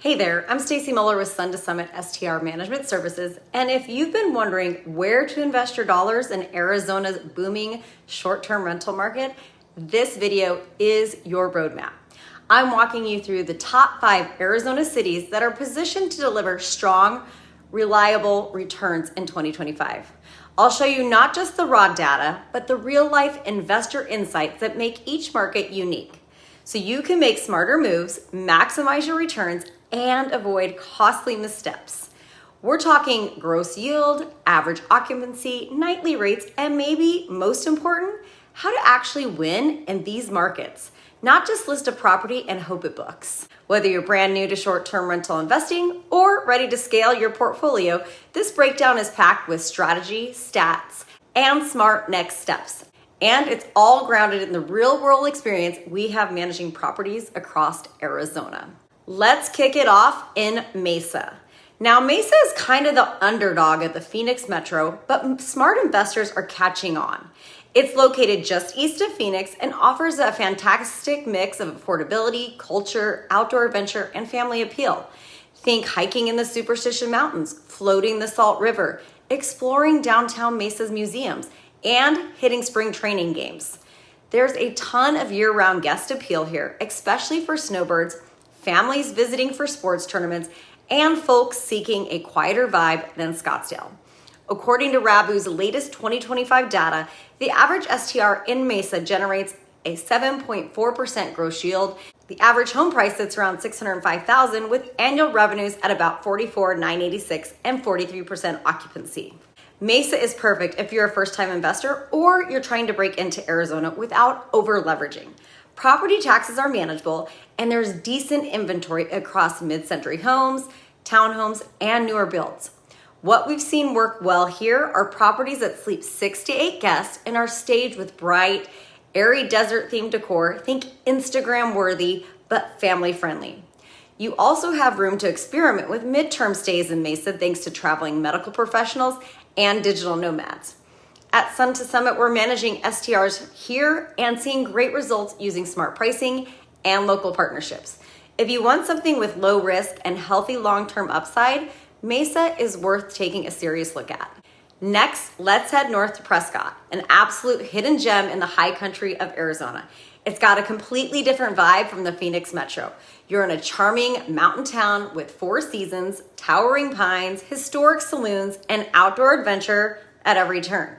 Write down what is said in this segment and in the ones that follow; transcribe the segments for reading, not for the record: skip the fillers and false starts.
Hey there, I'm Stacie Muller with Sun to Summit STR Management Services, and if you've been wondering where to invest your dollars in Arizona's booming short-term rental market, this video is your roadmap. I'm walking you through the top 5 Arizona cities that are positioned to deliver strong, reliable returns in 2025. I'll show you not just the raw data, but the real-life investor insights that make each market unique, so you can make smarter moves, maximize your returns, and avoid costly missteps. We're talking gross yield, average occupancy, nightly rates, and maybe most important, how to actually win in these markets, not just list a property and hope it books. Whether you're brand new to short-term rental investing or ready to scale your portfolio, this breakdown is packed with strategy, stats, and smart next steps. And it's all grounded in the real-world experience we have managing properties across Arizona. Let's kick it off in Mesa. Now, Mesa is kind of the underdog at the Phoenix Metro, but smart investors are catching on. It's located just east of Phoenix and offers a fantastic mix of affordability, culture, outdoor adventure, and family appeal. Think hiking in the Superstition Mountains, floating the Salt River, exploring downtown Mesa's museums, and hitting spring training games. There's a ton of year-round guest appeal here, especially for snowbirds, families visiting for sports tournaments, and folks seeking a quieter vibe than Scottsdale. According to Rabu's latest 2025 data, the average STR in Mesa generates a 7.4% gross yield. The average home price sits around $605,000 with annual revenues at about $44,986 and 43% occupancy. Mesa is perfect if you're a first-time investor or you're trying to break into Arizona without over-leveraging. Property taxes are manageable, and there's decent inventory across mid-century homes, townhomes, and newer builds. What we've seen work well here are properties that sleep 6 to 8 guests and are staged with bright, airy desert-themed decor. Think Instagram-worthy, but family-friendly. You also have room to experiment with midterm stays in Mesa thanks to traveling medical professionals and digital nomads. At Sun to Summit, we're managing STRs here and seeing great results using smart pricing and local partnerships. If you want something with low risk and healthy long-term upside, Mesa is worth taking a serious look at. Next, let's head north to Prescott, an absolute hidden gem in the high country of Arizona. It's got a completely different vibe from the Phoenix Metro. You're in a charming mountain town with 4 seasons, towering pines, historic saloons, and outdoor adventure at every turn.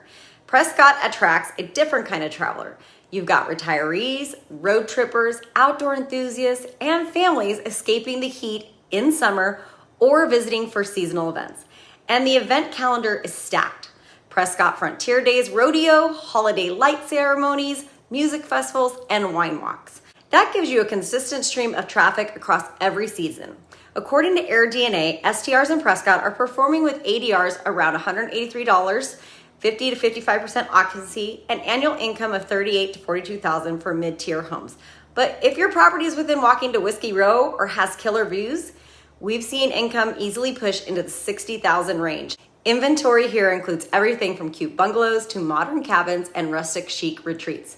Prescott attracts a different kind of traveler. You've got retirees, road trippers, outdoor enthusiasts, and families escaping the heat in summer or visiting for seasonal events. And the event calendar is stacked. Prescott Frontier Days Rodeo, holiday light ceremonies, music festivals, and wine walks. That gives you a consistent stream of traffic across every season. According to AirDNA, STRs in Prescott are performing with ADRs around $183, 50 to 55% occupancy, and annual income of $38,000 to $42,000 for mid-tier homes. But if your property is within walking to Whiskey Row or has killer views, we've seen income easily push into the $60,000 range. Inventory here includes everything from cute bungalows to modern cabins and rustic chic retreats.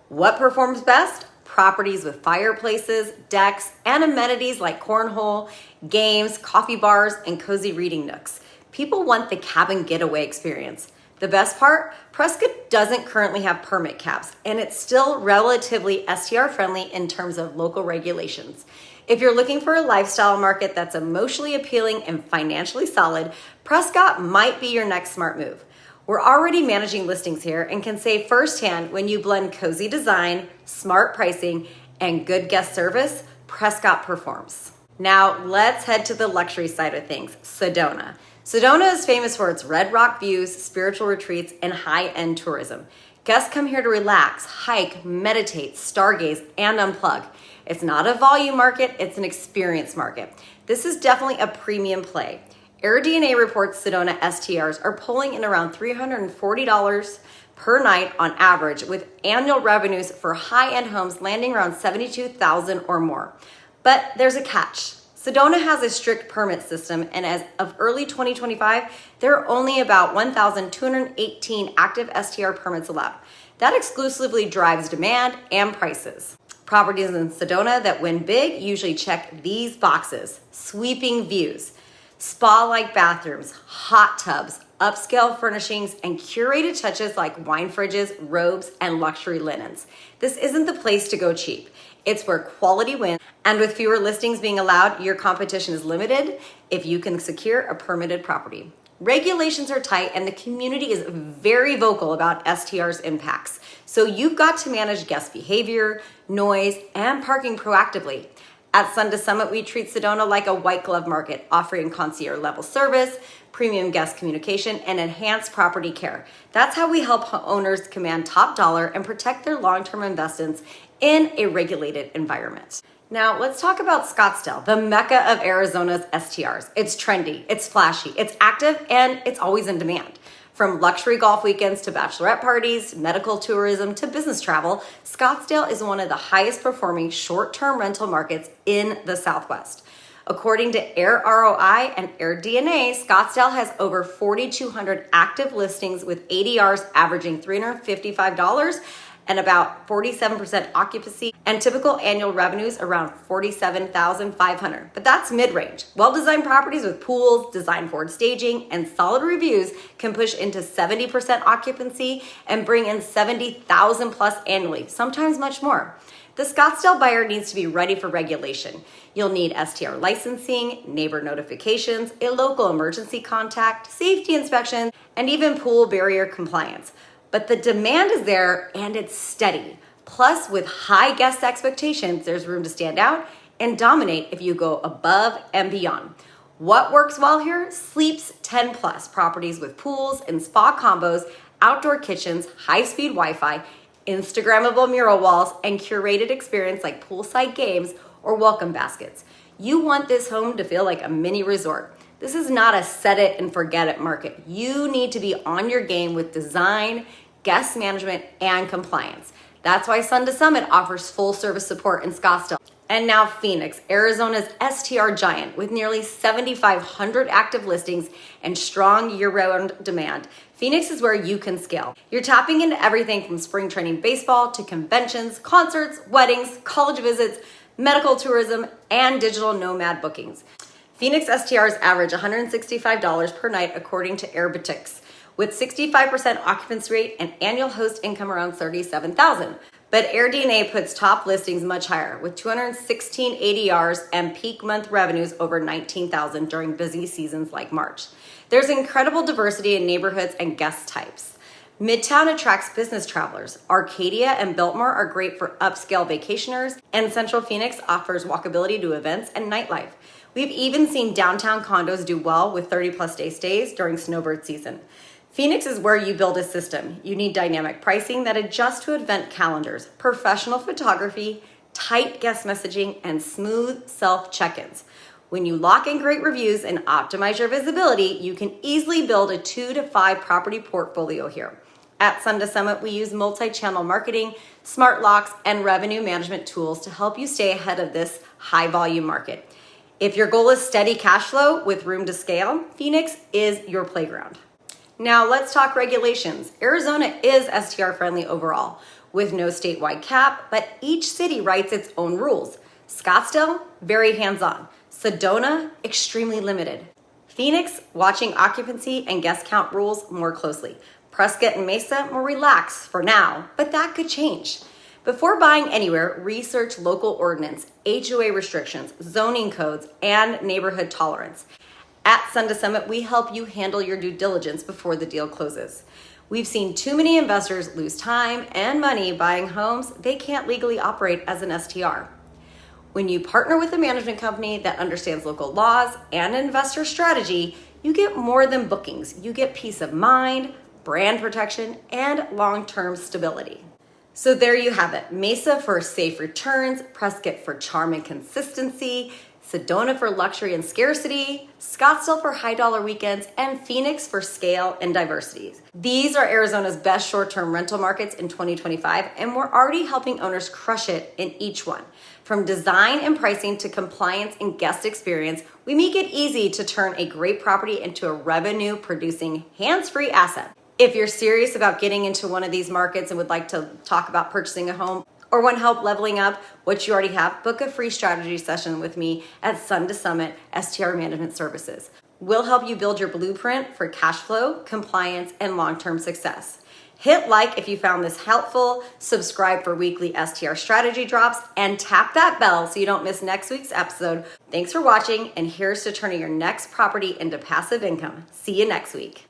What performs best? Properties with fireplaces, decks, and amenities like cornhole, games, coffee bars, and cozy reading nooks. People want the cabin getaway experience. The best part, Prescott doesn't currently have permit caps, and it's still relatively STR friendly in terms of local regulations. If you're looking for a lifestyle market that's emotionally appealing and financially solid, Prescott might be your next smart move. We're already managing listings here and can say firsthand when you blend cozy design, smart pricing, and good guest service, Prescott performs. Now let's head to the luxury side of things, Sedona. Sedona is famous for its red rock views, spiritual retreats, and high-end tourism. Guests come here to relax, hike, meditate, stargaze, and unplug. It's not a volume market, it's an experience market. This is definitely a premium play. AirDNA reports Sedona STRs are pulling in around $340 per night on average, with annual revenues for high-end homes landing around $72,000 or more. But there's a catch. Sedona has a strict permit system, and as of early 2025, there are only about 1,218 active STR permits allowed. That exclusively drives demand and prices. Properties in Sedona that win big usually check these boxes: sweeping views, spa-like bathrooms, hot tubs, upscale furnishings, and curated touches like wine fridges, robes, and luxury linens. This isn't the place to go cheap. It's where quality wins, and with fewer listings being allowed, your competition is limited if you can secure a permitted property. Regulations are tight and the community is very vocal about STR's impacts. So you've got to manage guest behavior, noise, and parking proactively. At Sun to Summit, we treat Sedona like a white glove market, offering concierge level service, premium guest communication, and enhanced property care. That's how we help owners command top dollar and protect their long-term investments in a regulated environment. Now let's talk about Scottsdale, the mecca of Arizona's STRs. It's trendy, it's flashy, it's active, and it's always in demand. From luxury golf weekends to bachelorette parties, medical tourism to business travel, Scottsdale is one of the highest performing short-term rental markets in the Southwest. According to Air ROI and Air DNA, Scottsdale has over 4,200 active listings with ADRs averaging $355 and about 47% occupancy, and typical annual revenues around $47,500. But that's mid-range. Well-designed properties with pools, design forward staging, and solid reviews can push into 70% occupancy and bring in $70,000 plus annually, sometimes much more. The Scottsdale buyer needs to be ready for regulation. You'll need STR licensing, neighbor notifications, a local emergency contact, safety inspections, and even pool barrier compliance. But the demand is there and it's steady. Plus, with high guest expectations, there's room to stand out and dominate if you go above and beyond. What works well here? Sleep's 10 plus properties with pools and spa combos, outdoor kitchens, high-speed Wi-Fi, Instagrammable mural walls, and curated experience like poolside games or welcome baskets. You want this home to feel like a mini resort. This is not a set it and forget it market. You need to be on your game with design, guest management, and compliance. That's why Sun to Summit offers full service support in Scottsdale. And now Phoenix, Arizona's STR giant with nearly 7,500 active listings and strong year-round demand. Phoenix is where you can scale. You're tapping into everything from spring training baseball to conventions, concerts, weddings, college visits, medical tourism, and digital nomad bookings. Phoenix STRs average $165 per night according to Airbnb, with 65% occupancy rate and annual host income around $37,000. But AirDNA puts top listings much higher, with 216 ADRs and peak month revenues over $19,000 during busy seasons like March. There's incredible diversity in neighborhoods and guest types. Midtown attracts business travelers. Arcadia and Biltmore are great for upscale vacationers, and Central Phoenix offers walkability to events and nightlife. We've even seen downtown condos do well with 30-plus day stays during snowbird season. Phoenix is where you build a system. You need dynamic pricing that adjusts to event calendars, professional photography, tight guest messaging, and smooth self-check-ins. When you lock in great reviews and optimize your visibility, you can easily build a 2 to 5 property portfolio here. At Sun to Summit, we use multi-channel marketing, smart locks, and revenue management tools to help you stay ahead of this high-volume market. If your goal is steady cash flow with room to scale, Phoenix is your playground. Now let's talk regulations. Arizona is STR friendly overall, with no statewide cap, but each city writes its own rules. Scottsdale, very hands-on. Sedona, extremely limited. Phoenix, watching occupancy and guest count rules more closely. Prescott and Mesa, more relaxed for now, but that could change. Before buying anywhere, research local ordinance, HOA restrictions, zoning codes, and neighborhood tolerance. At Sun to Summit, we help you handle your due diligence before the deal closes. We've seen too many investors lose time and money buying homes they can't legally operate as an STR. When you partner with a management company that understands local laws and investor strategy, you get more than bookings. You get peace of mind, brand protection, and long-term stability. So there you have it. Mesa for safe returns, Prescott for charm and consistency, Sedona for luxury and scarcity, Scottsdale for high dollar weekends, and Phoenix for scale and diversity. These are Arizona's best short-term rental markets in 2025, and we're already helping owners crush it in each one. From design and pricing to compliance and guest experience, we make it easy to turn a great property into a revenue-producing, hands-free asset. If you're serious about getting into one of these markets and would like to talk about purchasing a home, or want help leveling up what you already have, book a free strategy session with me at Sun to Summit STR Management Services. We'll help you build your blueprint for cash flow, compliance, and long-term success. Hit like if you found this helpful, subscribe for weekly STR strategy drops, and tap that bell so you don't miss next week's episode. Thanks for watching, and here's to turning your next property into passive income. See you next week.